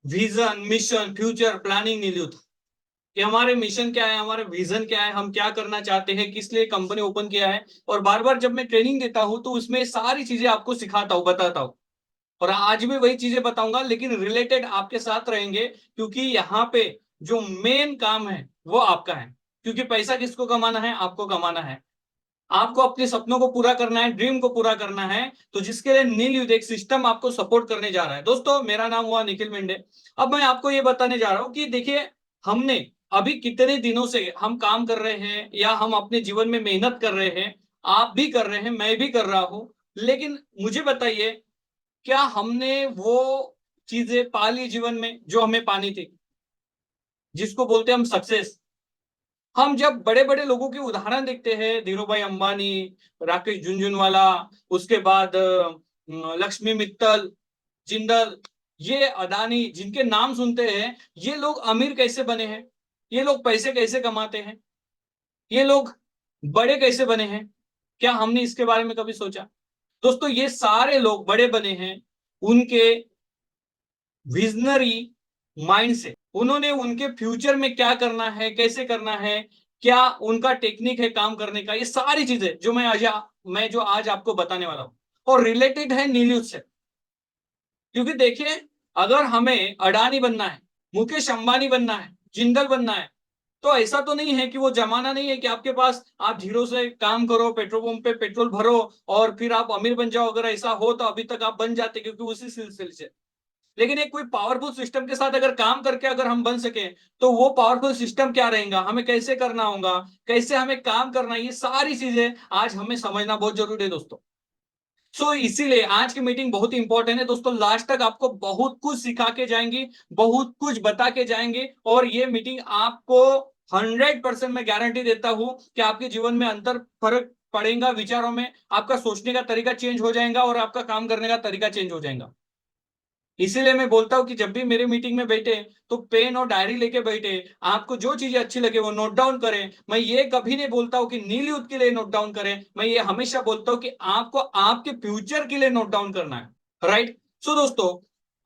Vision, mission, future planning नीलू था कि हमारे मिशन क्या है, हमारे विजन क्या है, हम क्या करना चाहते हैं, किस लिए कंपनी ओपन किया है। और बार बार जब मैं ट्रेनिंग देता हूं तो उसमें सारी चीजें आपको सिखाता हूँ, बताता हूँ। और आज भी वही चीजें बताऊंगा, लेकिन रिलेटेड आपके साथ रहेंगे, क्योंकि यहाँ पे जो मेन काम है वो आपका है। क्योंकि पैसा किसको कमाना है? आपको कमाना है। आपको अपने सपनों को पूरा करना है, ड्रीम को पूरा करना है। तो जिसके लिए नील युद्ध एक सिस्टम आपको सपोर्ट करने जा रहा है। दोस्तों, मेरा नाम हुआ निखिल मेंढे। अब मैं आपको ये बताने जा रहा हूं कि देखिए, हमने अभी कितने दिनों से हम काम कर रहे हैं, या हम अपने जीवन में मेहनत कर रहे हैं। आप भी कर रहे हैं, मैं भी कर रहा हूं। लेकिन मुझे बताइए, क्या हमने वो चीजें पा ली जीवन में जो हमें पानी थी, जिसको बोलते हैं हम सक्सेस? हम जब बड़े बड़े लोगों के उदाहरण देखते हैं, धीरू भाई अंबानी, राकेश झुनझुनवाला, उसके बाद लक्ष्मी मित्तल, जिंदल, ये अदानी, जिनके नाम सुनते हैं, ये लोग अमीर कैसे बने हैं? ये लोग पैसे कैसे कमाते हैं? ये लोग बड़े कैसे बने हैं? क्या हमने इसके बारे में कभी सोचा? दोस्तों, ये सारे लोग बड़े बने हैं उनके विजनरी माइंड से। उन्होंने उनके फ्यूचर में क्या करना है, कैसे करना है, क्या उनका टेक्निक है काम करने का, ये सारी चीजें जो मैं जो आज आपको बताने वाला हूं, और रिलेटेड है नील्यूज से। क्योंकि देखिए, अगर हमें अडानी बनना है, मुकेश अंबानी बनना है, जिंदल बनना है, तो ऐसा तो नहीं है कि वो जमाना नहीं है कि आपके पास आप जीरो से काम करो, पेट्रोल पंप पे पेट्रोल भरो और फिर आप अमीर बन जाओ। अगर ऐसा हो तो अभी तक आप बन जाते, क्योंकि उसी सिलसिले से। लेकिन एक कोई पावरफुल सिस्टम के साथ अगर काम करके अगर हम बन सके, तो वो पावरफुल सिस्टम क्या रहेगा, हमें कैसे करना होगा, कैसे हमें काम करना है, ये सारी चीजें आज हमें समझना बहुत जरूरी है दोस्तों। इसीलिए आज की मीटिंग बहुत ही इंपॉर्टेंट है दोस्तों। लास्ट तक आपको बहुत कुछ सिखा के जाएंगे, बहुत कुछ बता के जाएंगे, और ये मीटिंग आपको 100% मैं गारंटी देता हूं कि आपके जीवन में अंतर फर्क पड़ेगा, विचारों में आपका सोचने का तरीका चेंज हो जाएगा, और आपका काम करने का तरीका चेंज हो जाएगा। इसीलिए मैं बोलता हूं कि जब भी मेरे मीटिंग में बैठे, तो पेन और डायरी लेके बैठे। आपको जो चीजें अच्छी लगे वो नोट डाउन करें। मैं ये कभी नहीं बोलता हूं कि नील युद्ध के लिए नोट डाउन करें, मैं ये हमेशा बोलता हूं कि आपको आपके फ्यूचर के लिए नोट डाउन करना है। राइट? दोस्तों,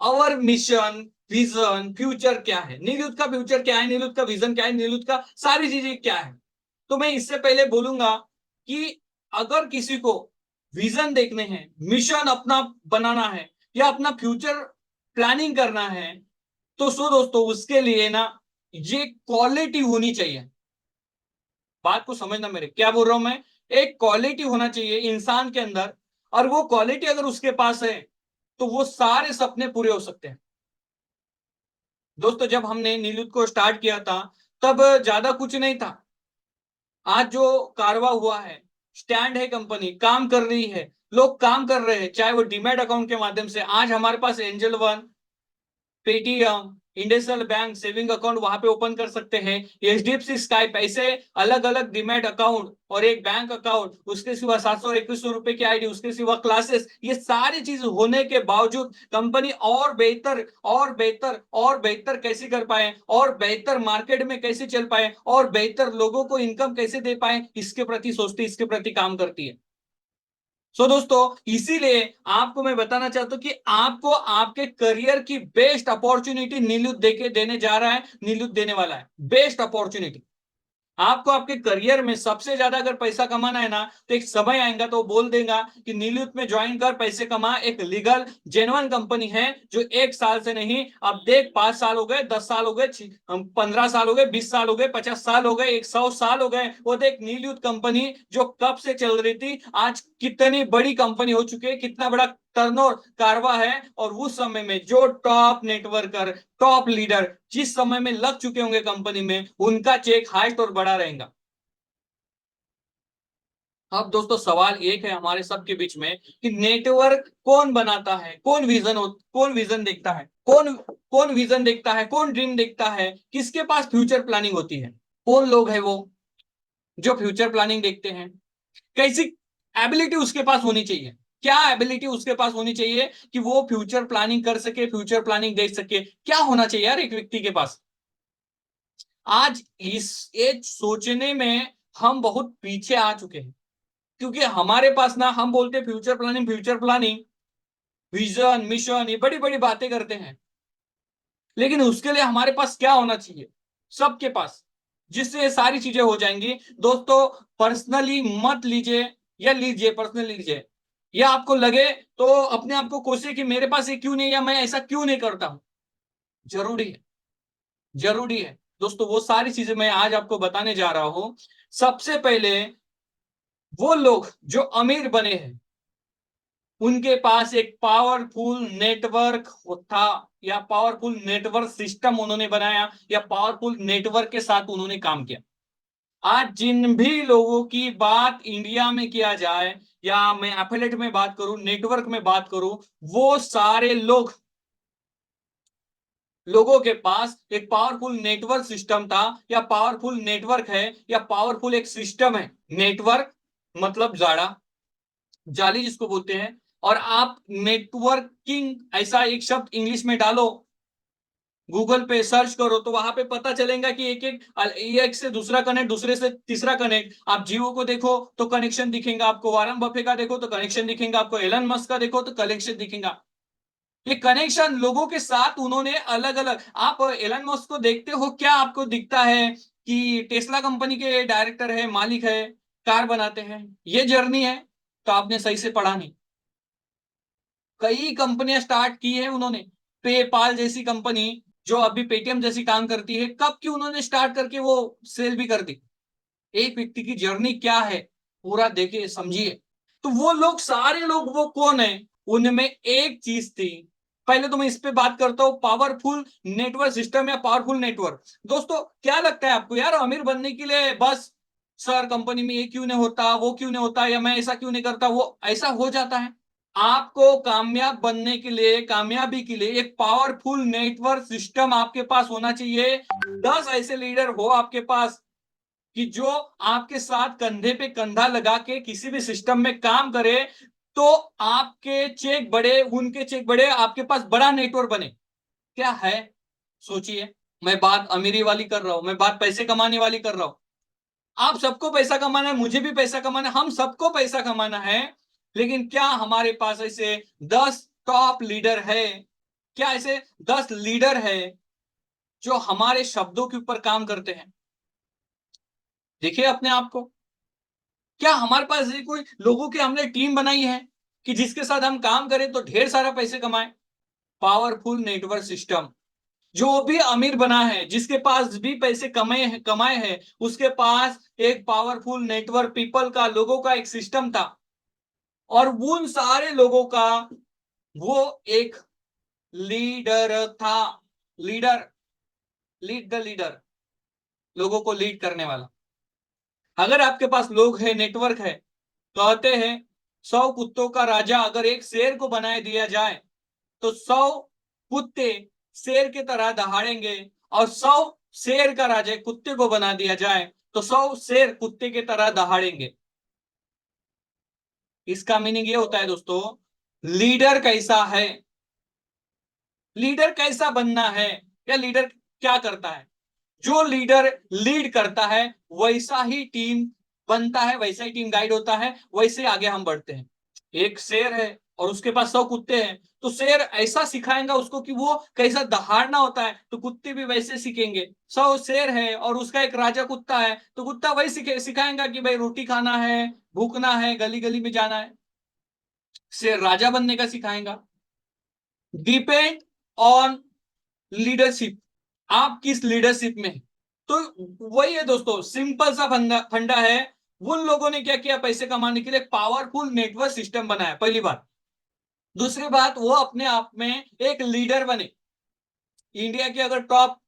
अवर मिशन, विजन, फ्यूचर क्या है, नील युद्ध का फ्यूचर क्या है, नील युद्ध का विजन क्या है, नील युद्ध का सारी चीजें क्या है। तो मैं इससे पहले बोलूंगा कि अगर किसी को विजन देखने हैं, मिशन अपना बनाना है, या अपना फ्यूचर प्लानिंग करना है, तो दोस्तों, उसके लिए ना ये क्वालिटी होनी चाहिए। बात को समझना, मेरे क्या बोल रहा हूं मैं। एक क्वालिटी होना चाहिए इंसान के अंदर, और वो क्वालिटी अगर उसके पास है, तो वो सारे सपने पूरे हो सकते हैं। दोस्तों, जब हमने नीलुत को स्टार्ट किया था, तब ज्यादा कुछ नहीं था। आज जो कारवा हुआ है, स्टैंड है, कंपनी काम कर रही है, लोग काम कर रहे हैं, चाहे वो डीमैट अकाउंट के माध्यम से। आज हमारे पास Angel One, Paytm, IndusInd Bank saving account वहां पे ओपन कर सकते हैं, एचडीएफसी स्काइप, ऐसे अलग अलग डीमैट अकाउंट और एक बैंक अकाउंट, उसके सिवा 700 2100 रुपए की आईडी, उसके सिवा क्लासेस, ये सारी चीज होने के बावजूद कंपनी और बेहतर और बेहतर और बेहतर कैसे कर पाए, और बेहतर मार्केट में कैसे चल पाए, और बेहतर लोगों को इनकम कैसे दे पाए, इसके प्रति सोचती, इसके प्रति काम करती है। दोस्तों, इसीलिए आपको मैं बताना चाहता हूं कि आपको आपके करियर की बेस्ट अपॉर्चुनिटी नीलू देके देने जा रहा है, नीलू देने वाला है बेस्ट अपॉर्चुनिटी। आपको आपके करियर में सबसे ज्यादा अगर पैसा कमाना है ना, तो एक समय आएगा तो वो बोल देगा कि नीलूत में ज्वाइन कर, पैसे कमा। एक लीगल जेन्युइन कंपनी है, जो 1 साल से नहीं, अब देख 5 साल हो गए, 10 साल हो गए, 15 साल हो गए, 20 साल हो गए, 50 साल हो गए, 100 साल हो गए, वो देख नीलयूत कंपनी जो कब से चल रही थी, आज कितनी बड़ी कंपनी हो चुकी है, कितना बड़ा टर्नओवर कारवा है। और उस समय में जो टॉप नेटवर्कर, टॉप लीडर जिस समय में लग चुके होंगे कंपनी में, उनका चेक हाइट और बड़ा रहेगा। अब दोस्तों, सवाल एक है हमारे सबके बीच में कि नेटवर्क कौन बनाता है, कौन विजन देखता है, कौन कौन विजन देखता है, कौन ड्रीम देखता है, किसके पास फ्यूचर प्लानिंग होती है, कौन लोग है वो जो फ्यूचर प्लानिंग देखते हैं। कैसी एबिलिटी उसके पास होनी चाहिए, क्या एबिलिटी उसके पास होनी चाहिए कि वो फ्यूचर प्लानिंग कर सके, फ्यूचर प्लानिंग देख सके, क्या होना चाहिए यार एक व्यक्ति के पास। आज इस एज सोचने में हम बहुत पीछे आ चुके हैं, क्योंकि हमारे पास ना, हम बोलते future planning, future planning, vision, mission, ये बड़ी बड़ी बातें करते हैं। लेकिन उसके लिए हमारे पास क्या होना चाहिए, सबके पास, जिससे ये सारी चीजें हो जाएंगी। दोस्तों पर्सनली मत लीजिए, या लीजिए पर्सनली लीजिए, या आपको लगे तो अपने आप को कोशिश कि मेरे पास ये क्यों नहीं, या मैं ऐसा क्यों नहीं करता हूं। जरूरी है, जरूरी है दोस्तों, वो सारी चीजें मैं आज आपको बताने जा रहा हूं। सबसे पहले वो लोग जो अमीर बने हैं, उनके पास एक पावरफुल नेटवर्क था, या पावरफुल नेटवर्क सिस्टम उन्होंने बनाया, या पावरफुल नेटवर्क के साथ उन्होंने काम किया। आज जिन भी लोगों की बात इंडिया में किया जाए, या मैं एफिलिएट में बात करूं, नेटवर्क में बात करूं, वो सारे लोगों के पास एक पावरफुल नेटवर्क सिस्टम था, या पावरफुल नेटवर्क है, या पावरफुल एक सिस्टम है। नेटवर्क मतलब जाड़ा, जाली जिसको बोलते हैं। और आप नेटवर्किंग ऐसा एक शब्द इंग्लिश में डालो, गूगल पे सर्च करो, तो वहां पे पता चलेगा कि एक से दूसरा कनेक्ट, दूसरे से तीसरा कनेक्ट। आप जियो को देखो तो कनेक्शन दिखेगा आपको, वारन बफे का देखो तो कनेक्शन दिखेगा आपको, एलन मस्क का देखो तो कनेक्शन दिखेगा। ये कनेक्शन लोगों के साथ उन्होंने अलग अलग, आप एलन मस्क को देखते हो, क्या आपको दिखता है कि टेस्ला कंपनी के डायरेक्टर है, मालिक है, कार बनाते हैं, ये जर्नी है? तो आपने सही से पढ़ा नहीं। कई कंपनियां स्टार्ट की है उन्होंने, पेपाल जैसी कंपनी, जो अभी पेटीएम जैसी काम करती है, कब की उन्होंने स्टार्ट करके वो सेल भी कर दी। एक व्यक्ति की जर्नी क्या है, पूरा देखिए समझिए। तो वो लोग सारे लोग वो कौन है, उनमें एक चीज थी। पहले तो मैं इस पे बात करता हूं, पावरफुल नेटवर्क सिस्टम या पावरफुल नेटवर्क। दोस्तों क्या लगता है आपको, यार अमीर बनने के लिए बस सर कंपनी में ये क्यों नहीं होता, वो क्यों नहीं होता, या मैं ऐसा क्यों नहीं करता, वो ऐसा हो जाता है? आपको कामयाब बनने के लिए, कामयाबी के लिए एक पावरफुल नेटवर्क सिस्टम आपके पास होना चाहिए। 10 ऐसे लीडर हो आपके पास कि जो आपके साथ कंधे पे कंधा लगा के किसी भी सिस्टम में काम करे, तो आपके चेक बड़े, उनके चेक बड़े, आपके पास बड़ा नेटवर्क बने। क्या है, सोचिए। मैं बात अमीरी वाली कर रहा हूं, मैं बात पैसे कमाने वाली कर रहा हूं। आप सबको पैसा कमाना है, मुझे भी पैसा कमाना है, हम सबको पैसा कमाना है। लेकिन क्या हमारे पास ऐसे 10 टॉप लीडर है, क्या ऐसे 10 लीडर है जो हमारे शब्दों के ऊपर काम करते हैं? देखिए अपने आप को, क्या हमारे पास ये कोई लोगों की हमने टीम बनाई है कि जिसके साथ हम काम करें तो ढेर सारा पैसे कमाएं? Powerful network system. जो भी अमीर बना है, जिसके पास भी पैसे कमाए कमाए हैं, उसके पास एक पावरफुल नेटवर्क, पीपल का, लोगों का एक सिस्टम था। और उन सारे लोगों का वो एक लीडर था। लीडर, लीड द लीडर, लोगों को लीड करने वाला। अगर आपके पास लोग है, नेटवर्क है, कहते हैं 100 कुत्तों का राजा अगर एक शेर को बनाए दिया जाए, तो 100 कुत्ते शेर की तरह दहाड़ेंगे। और 100 शेर का राजा कुत्ते को बना दिया जाए, तो 100 शेर कुत्ते की तरह दहाड़ेंगे। इसका मीनिंग ये होता है दोस्तों, लीडर कैसा है, लीडर कैसा बनना है, या लीडर क्या करता है। जो लीडर लीड करता है, वैसा ही टीम बनता है, वैसा ही टीम गाइड होता है, वैसे आगे हम बढ़ते हैं। एक शेर है और उसके पास 100 कुत्ते हैं, तो शेर ऐसा सिखाएगा उसको कि वो कैसा दहाड़ना होता है, तो कुत्ते भी वैसे सीखेंगे। 100 शेर है और उसका एक राजा कुत्ता है, तो कुत्ता वही सिखाएगा कि भाई रोटी खाना है, भूखना है, गली गली में जाना है। शेर राजा बनने का सिखाएगा। डिपेंड ऑन लीडरशिप, आप किस लीडरशिप में हैं। तो वही है दोस्तों, सिंपल सा फंडा फंडा है। उन लोगों ने क्या किया, पैसे कमाने के लिए पावरफुल नेटवर्क सिस्टम बनाया, पहली बात। दूसरी बात, वो अपने आप में एक लीडर बने। इंडिया के अगर टॉप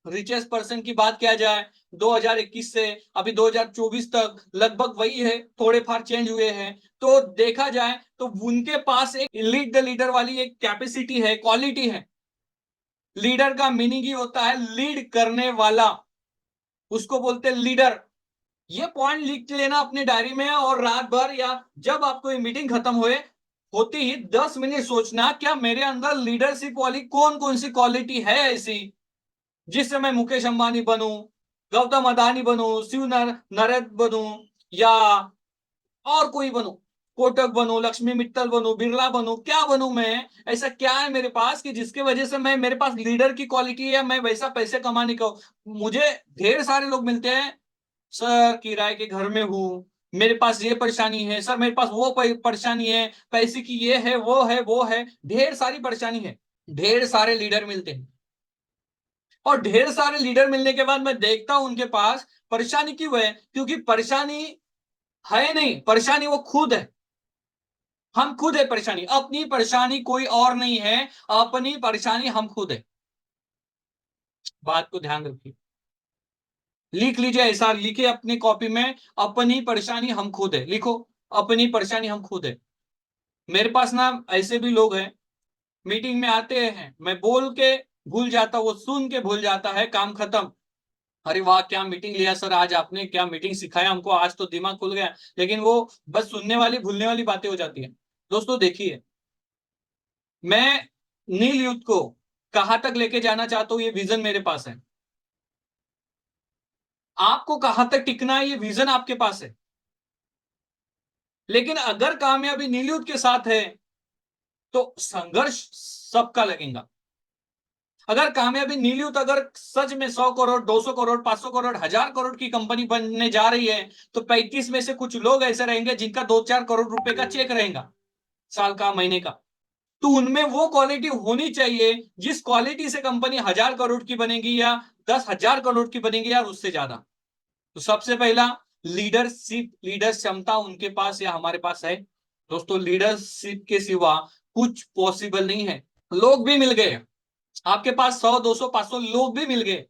रिचेस्ट पर्सन की बात किया जाए, 2021 से अभी 2024 तक लगभग वही है, थोड़े फार चेंज हुए हैं। तो देखा जाए तो उनके पास एक लीड द लीडर वाली एक कैपेसिटी है, क्वालिटी है। लीडर का मीनिंग ही होता है लीड करने वाला, उसको बोलते हैं लीडर। ये पॉइंट लिख लेना अपने डायरी में, और रात भर या जब आपको ये मीटिंग खत्म हुए होती ही 10 मिनट सोचना, क्या मेरे अंदर लीडरशिप वाली कौन कौन सी क्वालिटी है ऐसी, जिससे मैं मुकेश अंबानी बनूं, गौतम अदानी बनूं, शिव नरेंद्र बनूं, या और कोई बनूं। कोटक बनूं, लक्ष्मी मित्तल बनूं, बिरला बनूं, क्या बनूं मैं? ऐसा क्या है मेरे पास कि जिसके वजह से मैं, मेरे पास लीडर की क्वालिटी है या मैं वैसा पैसे कमाने का? मुझे ढेर सारे लोग मिलते हैं, सर किराए के घर में हूं, मेरे पास ये परेशानी है सर, मेरे पास वो परेशानी है, पैसे की ये है वो है वो है, ढेर सारी परेशानी है। ढेर सारे लीडर मिलते हैं, और ढेर सारे लीडर मिलने के बाद मैं देखता हूं उनके पास परेशानी क्यों है, क्योंकि परेशानी है नहीं, परेशानी वो खुद है। हम खुद है परेशानी, अपनी परेशानी कोई और नहीं है, अपनी परेशानी हम खुद है। बात को ध्यान रखिए, लिख लीजिए, ऐसा लिखे अपनी कॉपी में, अपनी परेशानी हम खुद है, लिखो, अपनी परेशानी हम खुद है। मेरे पास ना ऐसे भी लोग हैं, मीटिंग में आते हैं, मैं बोल के भूल जाता, वो सुन के भूल जाता है, काम खत्म। अरे वाह क्या मीटिंग लिया सर आज आपने, क्या मीटिंग सिखाया हमको, आज तो दिमाग खुल गया। लेकिन वो बस सुनने वाली भूलने वाली बातें हो जाती है। दोस्तों देखिए, मैं नील युद्ध को कहां तक लेके जाना चाहता हूं, ये विजन मेरे पास है। आपको कहां तक टिकना है, ये विजन आपके पास है। लेकिन अगर कामयाबी नील युद्ध के साथ है तो संघर्ष सबका लगेगा। अगर कामयाबी नील युद्ध, अगर सच में 100 करोड़, 200 करोड़, 500 करोड़, 1000 करोड़ की कंपनी बनने जा रही है, तो 35 में से कुछ लोग ऐसे रहेंगे जिनका 2-4 करोड़ रुपए का चेक रहेगा, साल का, महीने का। तो उनमें वो क्वालिटी होनी चाहिए जिस क्वालिटी से कंपनी 1000 करोड़ की बनेगी, या 10,000 करोड़ की बनेगी, या उससे ज्यादा। तो सबसे पहला, लीडरशिप, लीडर क्षमता उनके पास या हमारे पास है। दोस्तों लीडरशिप के सिवा कुछ पॉसिबल नहीं है। लोग भी मिल गए, आपके पास 100, 200, 500 लोग भी मिल गए,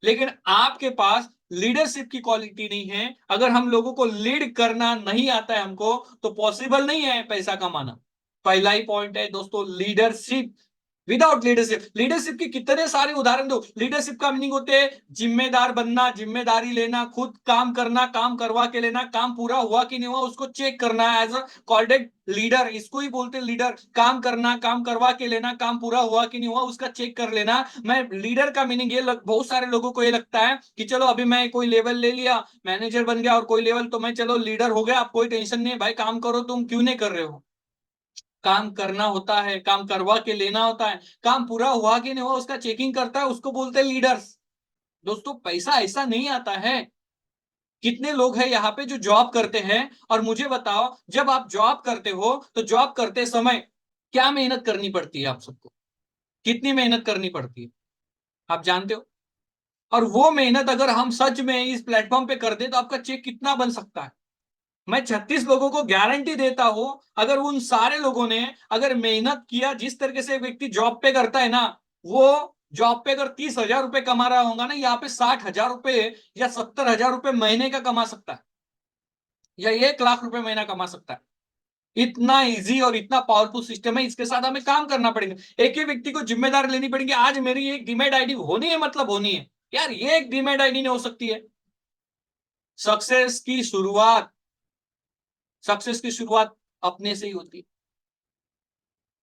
लेकिन आपके पास लीडरशिप की क्वालिटी नहीं है। अगर हम लोगों को लीड करना नहीं आता है हमको, तो पॉसिबल नहीं है पैसा कमाना। पहला ही पॉइंट है दोस्तों, लीडरशिप। विदाउट लीडरशिप, लीडरशिप के कितने सारे उदाहरण दो। लीडरशिप का मीनिंग होते हैं जिम्मेदार बनना, जिम्मेदारी लेना, खुद काम करना, काम करवा के लेना, काम पूरा हुआ कि नहीं हुआ उसको चेक करना, एज अ कॉल्ड लीडर, इसको ही बोलते हैं लीडर। काम करना, काम करवा के लेना, काम पूरा हुआ कि नहीं हुआ उसका चेक कर लेना। मैं लीडर का मीनिंग ये बहुत सारे लोगों को ये लगता है कि चलो अभी मैं कोई लेवल ले लिया, मैनेजर बन गया, और कोई लेवल तो मैं चलो लीडर हो गया, अब कोई टेंशन नहीं है भाई, काम करो, तुम क्यों नहीं कर रहे हो? काम करना होता है, काम करवा के लेना होता है, काम पूरा हुआ कि नहीं हुआ उसका चेकिंग करता है, उसको बोलते हैं लीडर्स। दोस्तों पैसा ऐसा नहीं आता है। कितने लोग हैं यहाँ पे जो जॉब करते हैं, और मुझे बताओ, जब आप जॉब करते हो तो जॉब करते समय क्या मेहनत करनी पड़ती है आप सबको? कितनी मेहनत करनी पड़ती है आप जानते हो? और वो मेहनत अगर हम सच में इस प्लेटफॉर्म पे कर दे तो आपका चेक कितना बन सकता है? मैं 36 लोगों को गारंटी देता हूं, अगर उन सारे लोगों ने अगर मेहनत किया, जिस तरीके से एक व्यक्ति जॉब पे करता है ना, वो जॉब पे अगर 30,000 रुपए कमा रहा होगा ना, यहाँ पे 60,000 रुपए या 70,000 रुपए महीने का कमा सकता है, या 1 लाख रुपए महीना कमा सकता है। इतना इजी और इतना पावरफुल सिस्टम है, इसके साथ हमें काम करना पड़ेगा। एक ही व्यक्ति को जिम्मेदारी लेनी पड़ेगी। आज मेरी एक डीमेट आईडी होनी है, मतलब होनी है यार, ये एक डीमेट आईडी नहीं हो सकती है। सक्सेस की शुरुआत, सक्सेस की शुरुआत अपने से ही होती है।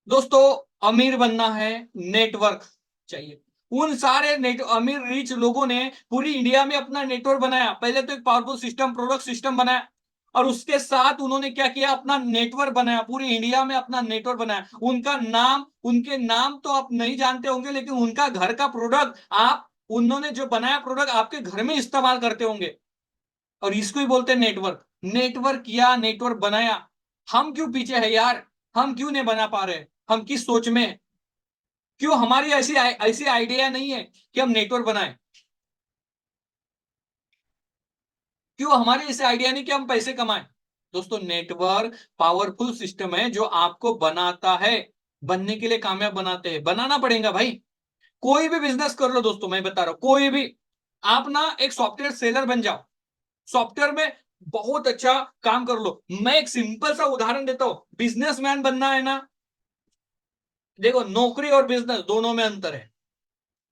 दोस्तों अमीर बनना है, नेटवर्क चाहिए। उन सारे अमीर रिच लोगों ने पूरी इंडिया में अपना नेटवर्क बनाया। पहले तो एक पावरफुल सिस्टम, प्रोडक्ट सिस्टम बनाया, और उसके साथ उन्होंने क्या किया, अपना नेटवर्क बनाया, पूरी इंडिया में अपना नेटवर्क बनाया। उनका नाम, उनके नाम तो आप नहीं जानते होंगे, लेकिन उनका घर का प्रोडक्ट आप, उन्होंने जो बनाया प्रोडक्ट आपके घर में इस्तेमाल करते होंगे, और इसको ही बोलते हैं नेटवर्क। नेटवर्क किया, नेटवर्क बनाया। हम क्यों पीछे है यार? हम क्यों नहीं बना पा रहे? हम किस सोच में हैं? क्यों हमारी ऐसी ऐसी आइडिया नहीं है कि हम नेटवर्क बनाएं? क्यों हमारे ऐसे आइडिया नहीं कि हम पैसे कमाएं? दोस्तों नेटवर्क पावरफुल सिस्टम है जो आपको बनाता है, बनने के लिए कामयाब बनाते हैं, बनाना पड़ेगा भाई। कोई भी बिजनेस कर लो दोस्तों, मैं बता रहा हूं, कोई भी। आप ना एक सॉफ्टवेयर सेलर बन जाओ, सॉफ्टवेयर में बहुत अच्छा काम कर लो। मैं एक सिंपल सा उदाहरण देता हूं, बिजनेसमैन बनना है ना, देखो नौकरी और बिजनेस दोनों में अंतर है।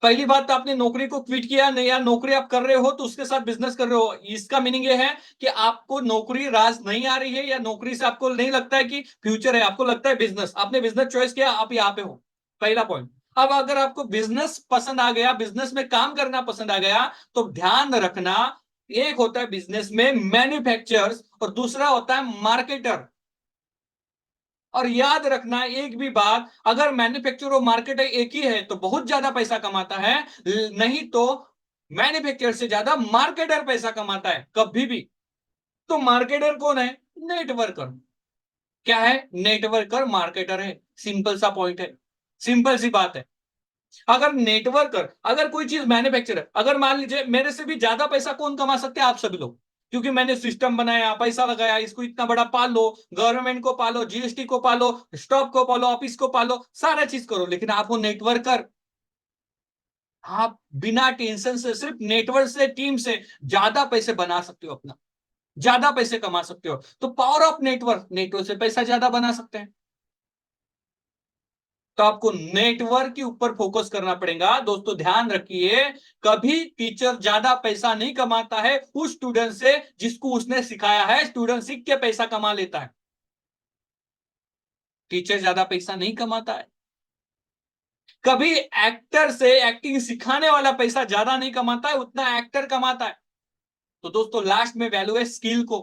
पहली बात तो आपने नौकरी को क्विट किया नहीं, या नौकरी आप कर रहे हो तो उसके साथ बिजनेस कर रहे हो, इसका मीनिंग ये है कि आपको नौकरी राज नहीं आ रही है, या नौकरी से आपको नहीं लगता है कि फ्यूचर है, आपको लगता है बिजनेस, आपने बिजनेस चॉइस किया, आप यहाँ पे हो। पहला पॉइंट। अब अगर आपको बिजनेस पसंद आ गया, बिजनेस में काम करना पसंद आ गया, तो ध्यान रखना, एक होता है बिजनेस में मैन्युफैक्चरर्स और दूसरा होता है मार्केटर। और याद रखना एक भी बात, अगर मैन्युफैक्चर और मार्केट एक ही है तो बहुत ज्यादा पैसा कमाता है, नहीं तो मैन्युफैक्चर से ज्यादा मार्केटर पैसा कमाता है कभी भी। तो मार्केटर कौन है? नेटवर्कर। क्या है? नेटवर्कर मार्केटर है। सिंपल सा पॉइंट है, सिंपल सी बात है। अगर नेटवर्कर, अगर कोई चीज मैन्युफैक्चरर, अगर मान लीजिए मेरे से भी ज्यादा पैसा कौन कमा सकते हैं? आप सभी लोग, क्योंकि मैंने सिस्टम बनाया, पैसा लगाया, इसको इतना बड़ा पालो, गवर्नमेंट को पालो, जीएसटी को पालो, स्टॉक को पालो, ऑफिस को पालो, सारा चीज करो, लेकिन आप वो नेटवर्कर। आप बिना टेंशन से सिर्फ नेटवर्क से, टीम से ज्यादा पैसे बना सकते हो, अपना ज्यादा पैसे कमा सकते हो। तो पावर ऑफ नेटवर्क, नेटवर्क से पैसा ज्यादा बना सकते हैं। तो आपको नेटवर्क के ऊपर फोकस करना पड़ेगा दोस्तों, ध्यान रखिए। कभी टीचर ज्यादा पैसा नहीं कमाता है उस स्टूडेंट से जिसको उसने सिखाया है। स्टूडेंट सीख के पैसा कमा लेता है, टीचर ज्यादा पैसा नहीं कमाता है। कभी एक्टर से एक्टिंग सिखाने वाला पैसा ज्यादा नहीं कमाता है, उतना एक्टर कमाता है। तो दोस्तों लास्ट में वैल्यू है स्किल को।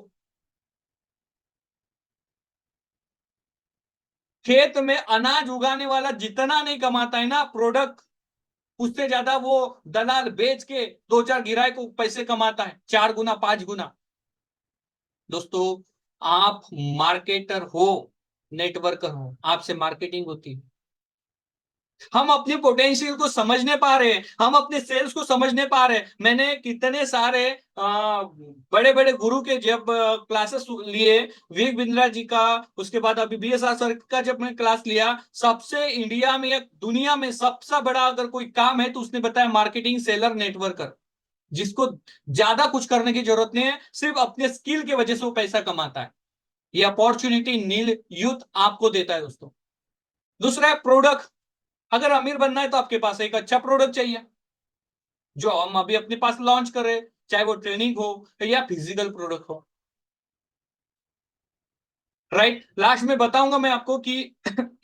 खेत में अनाज उगाने वाला जितना नहीं कमाता है ना प्रोडक्ट, उससे ज्यादा वो दलाल बेच के दो चार गिराए को पैसे कमाता है, 4 गुना 5 गुना। दोस्तों आप मार्केटर हो, नेटवर्कर हो, आपसे मार्केटिंग होती है। हम अपने पोटेंशियल को समझने पा रहे हैं, हम अपने सेल्स को समझने पा रहे हैं। मैंने कितने सारे बड़े बड़े गुरु के जब क्लासेस लिए, विवेक बिंद्रा जी का, उसके बाद अभी बीएसआर सर का जब मैंने क्लास लिया, सबसे इंडिया में या दुनिया में सबसे बड़ा अगर कोई काम है तो उसने बताया मार्केटिंग, सेलर, नेटवर्कर। जिसको ज्यादा कुछ करने की जरूरत नहीं है, सिर्फ अपने स्किल की वजह से वो पैसा कमाता है। ये अपॉर्चुनिटी नील यूथ आपको देता है दोस्तों। दूसरा है प्रोडक्ट। अगर अमीर बनना है तो आपके पास एक अच्छा प्रोडक्ट चाहिए, जो हम अभी अपने पास लॉन्च कर रहे हैं, चाहे वो ट्रेनिंग हो या फिजिकल प्रोडक्ट हो। राइट, लास्ट में बताऊंगा मैं आपको कि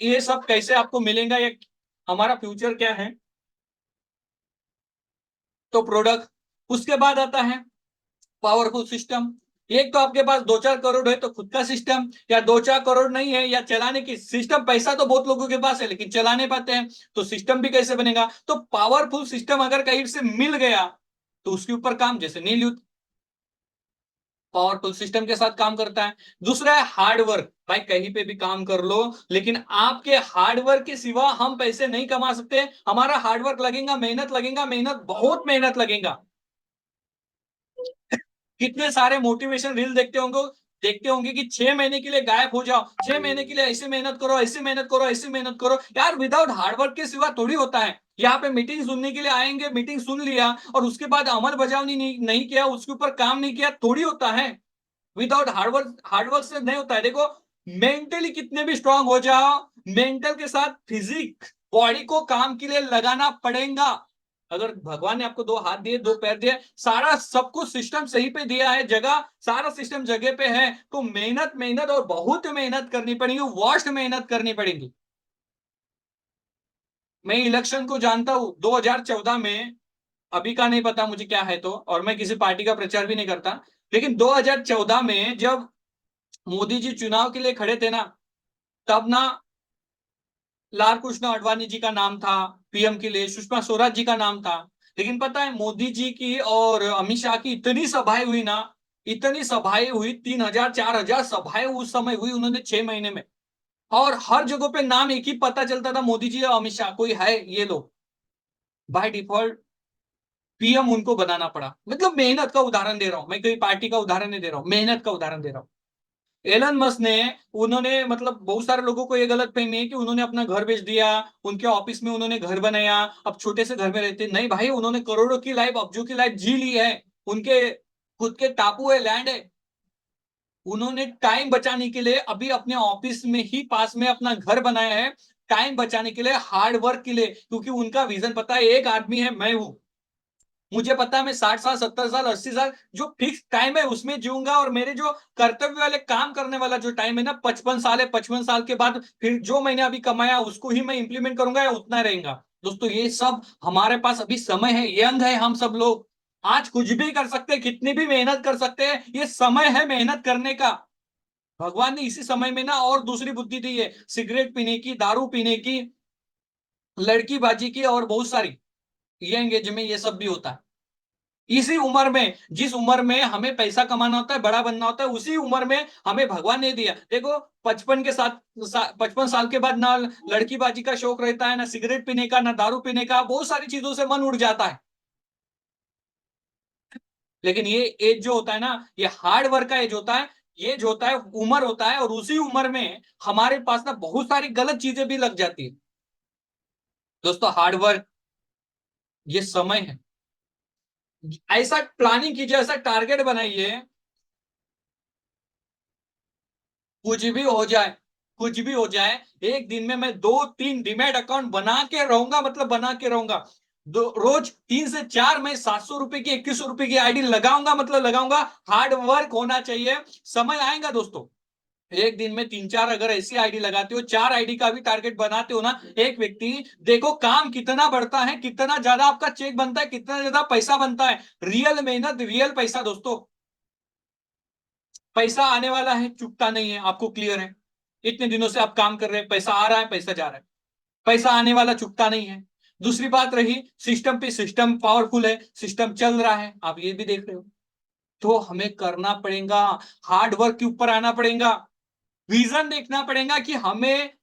ये सब कैसे आपको मिलेगा या हमारा फ्यूचर क्या है। तो प्रोडक्ट, उसके बाद आता है पावरफुल सिस्टम। एक तो आपके पास 2-4 करोड़ है तो खुद का सिस्टम, या 2-4 करोड़ नहीं है या चलाने की सिस्टम, पैसा तो बहुत लोगों के पास है लेकिन चला नहीं पाते हैं, तो सिस्टम भी कैसे बनेगा? तो पावरफुल सिस्टम अगर कहीं से मिल गया तो उसके ऊपर काम, जैसे नील पावरफुल सिस्टम के साथ काम करता है। दूसरा है हार्डवर्क। भाई कहीं पे भी काम कर लो, लेकिन आपके हार्डवर्क के सिवा हम पैसे नहीं कमा सकते। हमारा हार्डवर्क लगेगा, मेहनत लगेगा, मेहनत बहुत मेहनत लगेगा। कितने सारे मोटिवेशन रील देखते होंगे कि 6 महीने के लिए गायब हो जाओ, 6 महीने के लिए ऐसे मेहनत करो, ऐसे मेहनत करो, ऐसे मेहनत करो। यार विदाउट हार्डवर्क के सिवा थोड़ी होता है। यहाँ पे मीटिंग सुनने के लिए आएंगे, मीटिंग सुन लिया और उसके बाद अमल बजावनी नहीं किया, उसके ऊपर काम नहीं किया, थोड़ी होता है। विदाउट हार्डवर्क, हार्डवर्क से नहीं होता है। देखो, मेंटली कितने भी स्ट्रांग हो जाओ, मेंटल के साथ फिजिक, बॉडी को काम के लिए लगाना पड़ेगा। अगर भगवान ने आपको 2 हाथ दिए, 2 पैर दिए, सारा सब कुछ सिस्टम सही पे दिया है, जगह सारा सिस्टम जगह पे है, तो मेहनत मेहनत और बहुत मेहनत करनी पड़ेगी, वर्स्ट मेहनत करनी पड़ेगी। मैं इलेक्शन को जानता हूं 2014 में, अभी का नहीं पता मुझे क्या है तो, और मैं किसी पार्टी का प्रचार भी नहीं करता, लेकिन 2014 में जब मोदी जी चुनाव के लिए खड़े थे ना, तब ना लाल कृष्ण आडवाणी जी का नाम था पीएम के लिए, सुषमा स्वराज जी का नाम था। लेकिन पता है मोदी जी की और अमित शाह की इतनी सभाएं हुई ना, इतनी सभाएं हुई, 3,000 4,000 सभाएं उस समय हुई उन्होंने 6 महीने में। और हर जगह पे नाम एक ही पता चलता था, मोदी जी और अमित शाह, कोई है ये लोग। बाय डिफॉल्ट पीएम उनको बनाना पड़ा। मतलब मेहनत का उदाहरण दे रहा हूं मैं, कोई पार्टी का उदाहरण नहीं दे रहा हूं, मेहनत का उदाहरण दे रहा हूं। एलन मस्क ने, उन्होंने मतलब बहुत सारे लोगों को ये गलत फहमी है कि उन्होंने अपना घर बेच दिया, उनके ऑफिस में उन्होंने घर बनाया, अब छोटे से घर में रहते। नहीं भाई, उन्होंने करोड़ों की लाइफ, अब्जू की लाइफ जी ली है। उनके खुद के टापू है, लैंड है। उन्होंने टाइम बचाने के लिए अभी अपने ऑफिस में ही पास में अपना घर बनाया है, टाइम बचाने के लिए, हार्ड वर्क के लिए, क्योंकि उनका विजन पता है, एक आदमी है, मैं हूं। मुझे पता है मैं 60 साल, 70 साल, 80 साल जो फिक्स टाइम है उसमें जीऊंगा, और मेरे जो कर्तव्य वाले काम करने वाला जो टाइम है ना, 55 साल है, 55 साल के बाद फिर जो मैंने अभी कमाया उसको ही मैं इंप्लीमेंट करूंगा, या उतना रहेगा। दोस्तों ये सब हमारे पास अभी समय है, यंग है हम सब लोग, आज कुछ भी कर सकते हैं, कितनी भी मेहनत कर सकते हैं, ये समय है मेहनत करने का। भगवान ने इसी समय में ना और दूसरी बुद्धि दी है, सिगरेट पीने की, दारू पीने की, लड़की बाजी की, और बहुत सारी यंग एज में ये सब भी होता है। इसी उम्र में, जिस उम्र में हमें पैसा कमाना होता है, बड़ा बनना होता है, उसी उम्र में हमें भगवान ने दिया। देखो 55 साल के बाद ना लड़की बाजी का शौक रहता है, ना सिगरेट पीने का, ना दारू पीने का, बहुत सारी चीजों से मन उड़ जाता है। लेकिन ये एज जो होता है ना, ये हार्ड वर्क का एज होता है, ये जो होता है उम्र होता है, और उसी उम्र में हमारे पास ना बहुत सारी गलत चीजें भी लग जाती है। दोस्तों हार्ड वर्क, ये समय है, ऐसा प्लानिंग कीजिए, ऐसा टारगेट बनाइए, कुछ भी हो जाए, कुछ भी हो जाए, एक दिन में मैं 2-3 डीमैट अकाउंट बना के रहूंगा, मतलब बना के रहूंगा। रोज 3 से 4 मैं 700 रुपए की, 2100 रुपए की आईडी लगाऊंगा, मतलब लगाऊंगा। हार्ड वर्क होना चाहिए। समय आएगा दोस्तों, एक दिन में 3-4 अगर ऐसी आईडी लगाते हो, 4 आईडी का भी टारगेट बनाते हो ना, एक व्यक्ति, देखो काम कितना बढ़ता है, कितना ज्यादा आपका चेक बनता है, कितना ज्यादा पैसा बनता है। रियल मेहनत, रियल पैसा दोस्तों। पैसा आने वाला है, चुकता नहीं है, आपको क्लियर है। इतने दिनों से आप काम कर रहे हैं, पैसा आ रहा है, पैसा जा रहा है, पैसा आने वाला, चुकता नहीं है। दूसरी बात रही सिस्टम पे, सिस्टम पावरफुल है, सिस्टम चल रहा है, आप ये भी देख रहे हो। तो हमें करना पड़ेगा, हार्ड वर्क के ऊपर आना पड़ेगा, विजन देखना पड़ेगा कि हमें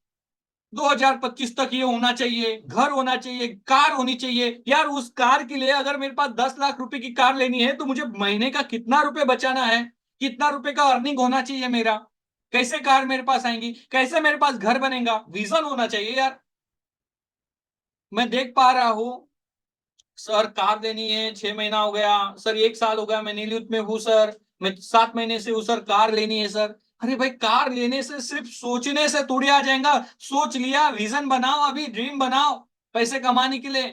2025 तक ये होना चाहिए, घर होना चाहिए, कार होनी चाहिए। यार उस कार के लिए अगर मेरे पास 10 लाख रुपए की कार लेनी है, तो मुझे महीने का कितना रुपए बचाना है, कितना रुपए का अर्निंग होना चाहिए मेरा, कैसे कार मेरे पास आएंगी, कैसे मेरे पास घर बनेगा, विजन होना चाहिए यार। मैं देख पा रहा हूं, सर कार लेनी है, 6 महीना हो गया सर, 1 साल हो गया मैं नीलूत में हूँ सर, मैं 7 महीने से हूँ सर, कार लेनी है सर। अरे भाई, कार लेने से सिर्फ सोचने से थोड़ी आ जाएगा। सोच लिया, विजन बनाओ, अभी ड्रीम बनाओ पैसे कमाने के लिए,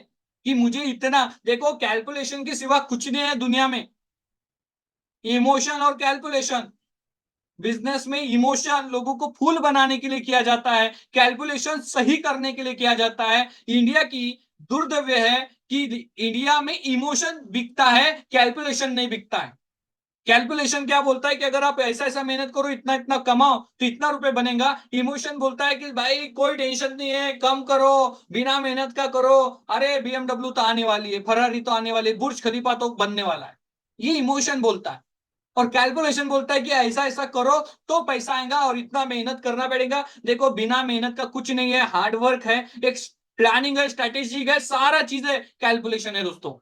कि मुझे इतना, देखो कैलकुलेशन के सिवा कुछ नहीं है दुनिया में, इमोशन और कैलकुलेशन। बिजनेस में इमोशन लोगों को फूल बनाने के लिए किया जाता है, कैलकुलेशन सही करने के लिए किया जाता है। इंडिया की दुर्दैव्य है कि इंडिया में इमोशन बिकता है, कैलकुलेशन नहीं बिकता है। कैलकुलेशन क्या बोलता है कि अगर आप ऐसा ऐसा मेहनत करो, इतना इतना कमाओ, तो इतना रुपए बनेगा। इमोशन बोलता है कि भाई कोई टेंशन नहीं है, कम करो, बिना मेहनत का करो, अरे बीएमडब्ल्यू तो आने वाली है, फरारी तो आने वाली है, बुर्ज खलीफा तो बनने वाला है। ये इमोशन बोलता है। और कैलकुलेशन बोलता है कि ऐसा ऐसा करो तो पैसा आएगा, और इतना मेहनत करना पड़ेगा। देखो बिना मेहनत का कुछ नहीं है, हार्ड वर्क है, एक प्लानिंग है, स्ट्रेटेजी है, सारा चीजें कैलकुलेशन है दोस्तों।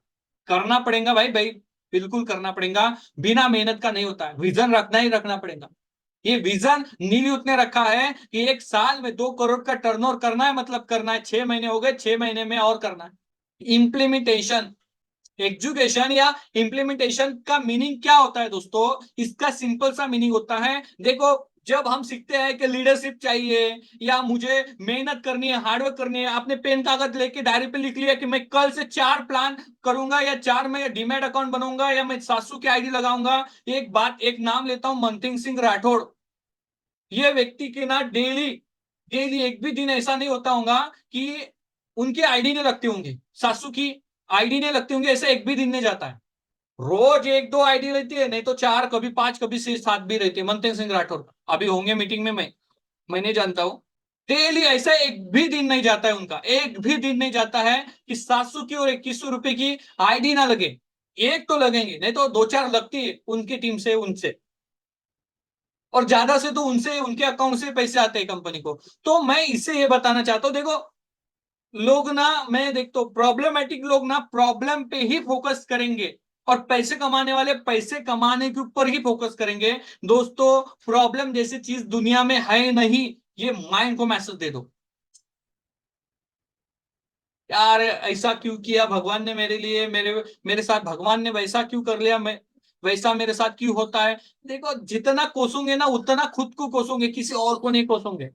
करना पड़ेगा भाई भाई, बिल्कुल करना पड़ेगा। बिना मेहनत का नहीं होता है, विजन रखना ही रखना पड़ेगा। ये विजन नीलीयूथ ने रखा है कि 1 साल में 2 करोड़ का टर्नओवर करना है, मतलब करना है। 6 महीने हो गए, 6 महीने में और करना है। इम्प्लीमेंटेशन, एजुकेशन या इंप्लीमेंटेशन का मीनिंग क्या होता है दोस्तों? इसका सिंपल सा मीनिंग होता है, देखो जब हम सीखते हैं कि लीडरशिप चाहिए, या मुझे मेहनत करनी है, हार्डवर्क करनी है, आपने पेन कागज लेके डायरी पे लिख लिया कि मैं कल से 4 प्लान करूंगा, या 4 में डीमैट अकाउंट बनाऊंगा, या मैं 700 की आईडी लगाऊंगा। एक बात, एक नाम लेता हूं, मनसिंह सिंह राठौड़। ये व्यक्ति के ना डेली, डेली एक भी दिन ऐसा नहीं होता होगा कि उनकी आईडी नहीं लगती होंगी, 700 की आईडी नहीं लगती होंगी, ऐसा एक भी दिन नहीं जाता है। रोज 1-2 आईडी रहती है, नहीं तो 4, कभी 5, कभी 6-7 भी रहती है। मनतेज सिंह राठौर अभी होंगे मीटिंग में, मैं नहीं जानता हूं। डेली ऐसा एक भी दिन नहीं जाता है उनका, एक भी दिन नहीं जाता है कि 700 की और 2100 रुपए की आईडी ना लगे। एक तो लगेंगे, नहीं तो 2-4 लगती है उनकी टीम से, उनसे, और ज्यादा से तो उनसे, उनके अकाउंट से पैसे आते हैं कंपनी को। तो मैं इससे ये बताना चाहता हूं, देखो लोग ना, मैं देखता हूं प्रॉब्लमेटिक लोग ना प्रॉब्लम पे ही फोकस करेंगे, और पैसे कमाने वाले पैसे कमाने के ऊपर ही फोकस करेंगे। दोस्तों प्रॉब्लम जैसी चीज दुनिया में है नहीं, ये माइंड को मैसेज दे दो। यार ऐसा क्यों किया भगवान ने मेरे लिए, मेरे मेरे साथ भगवान ने वैसा क्यों कर लिया, मैं वैसा मेरे साथ क्यों होता है? देखो जितना कोसोगे ना, उतना खुद को कोसोगे, किसी और को नहीं कोसोगे,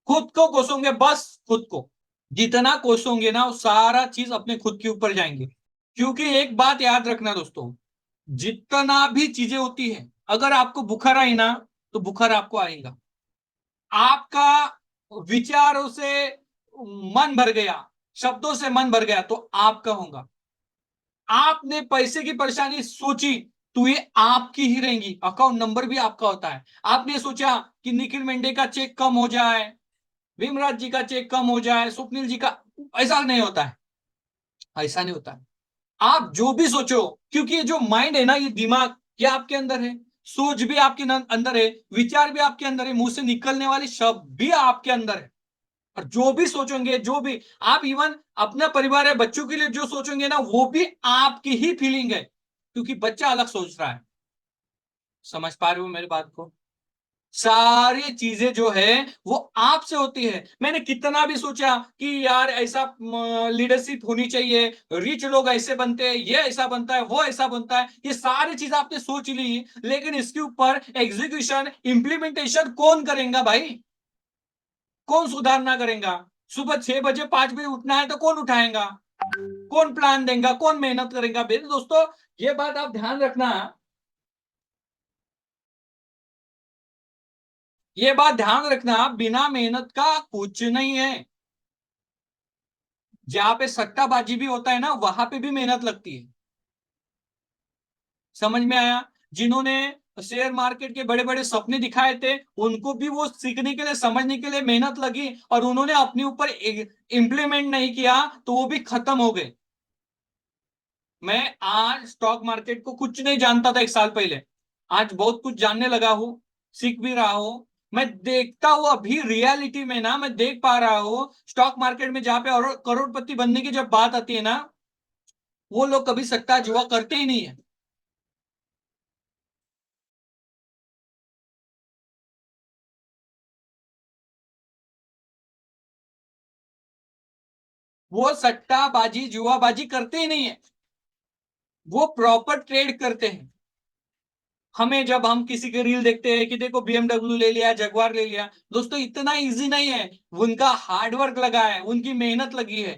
खुद को कोसोगे, बस खुद को। जितना कोसोगे ना, वो सारा चीज अपने खुद के ऊपर जाएंगे। क्योंकि एक बात याद रखना दोस्तों, जितना भी चीजें होती है, अगर आपको बुखार आई ना, तो बुखार आपको आएगा। आपका विचारों से मन भर गया, शब्दों से मन भर गया, तो आपका होगा। आपने पैसे की परेशानी सोची, तो ये आपकी ही रहेंगी, अकाउंट नंबर भी आपका होता है। आपने सोचा कि निखिल मेंढे का चेक कम हो जाए, भीमराज जी का चेक कम हो जाए, स्वप्निल जी का, ऐसा नहीं होता है, ऐसा नहीं होता है। आप जो भी सोचो, क्योंकि ये जो माइंड है ना, ये दिमाग, ये आपके अंदर है, सोच भी आपके अंदर है, विचार भी आपके अंदर है, मुंह से निकलने वाले शब्द भी आपके अंदर है। और जो भी सोचोगे, जो भी आप इवन अपना परिवार है, बच्चों के लिए जो सोचोगे ना, वो भी आपकी ही फीलिंग है, क्योंकि बच्चा अलग सोच रहा है। समझ पा रहे हो मेरी बात को? सारी चीजें जो है वो आपसे होती है। मैंने कितना भी सोचा कि यार ऐसा लीडरशिप होनी चाहिए, रिच लोग ऐसे बनते हैं, ये ऐसा बनता है, वो ऐसा बनता है, ये सारी चीज आपने सोच ली, लेकिन इसके ऊपर एग्जीक्यूशन, इंप्लीमेंटेशन कौन करेगा भाई? कौन सुधारना करेगा? सुबह 6 बजे 5 बजे उठना है तो कौन उठाएगा? कौन प्लान देगा? कौन मेहनत करेगा? मेरे दोस्तों, ये बात आप ध्यान रखना, ये बात ध्यान रखना, बिना मेहनत का कुछ नहीं है। जहां पे सट्टाबाजी भी होता है ना, वहां पे भी मेहनत लगती है। समझ में आया? जिन्होंने शेयर मार्केट के बड़े बड़े सपने दिखाए थे, उनको भी वो सीखने के लिए, समझने के लिए मेहनत लगी, और उन्होंने अपने ऊपर इंप्लीमेंट नहीं किया तो वो भी खत्म हो गए। मैं आज स्टॉक मार्केट को कुछ नहीं जानता था 1 साल पहले, आज बहुत कुछ जानने लगा हूं, सीख भी रहा हूं। मैं देखता हूं अभी रियलिटी में ना, मैं देख पा रहा हूं स्टॉक मार्केट में जहां पे और करोड़पति बनने की जब बात आती है ना, वो लोग कभी सट्टा जुआ करते ही नहीं है। वो सट्टाबाजी जुआबाजी करते ही नहीं है, वो प्रॉपर ट्रेड करते हैं। हमें जब हम किसी के रील देखते हैं कि देखो बीएमडब्ल्यू ले लिया, जगवार ले लिया, दोस्तों इतना इजी नहीं है। उनका हार्डवर्क लगा है, उनकी मेहनत लगी है।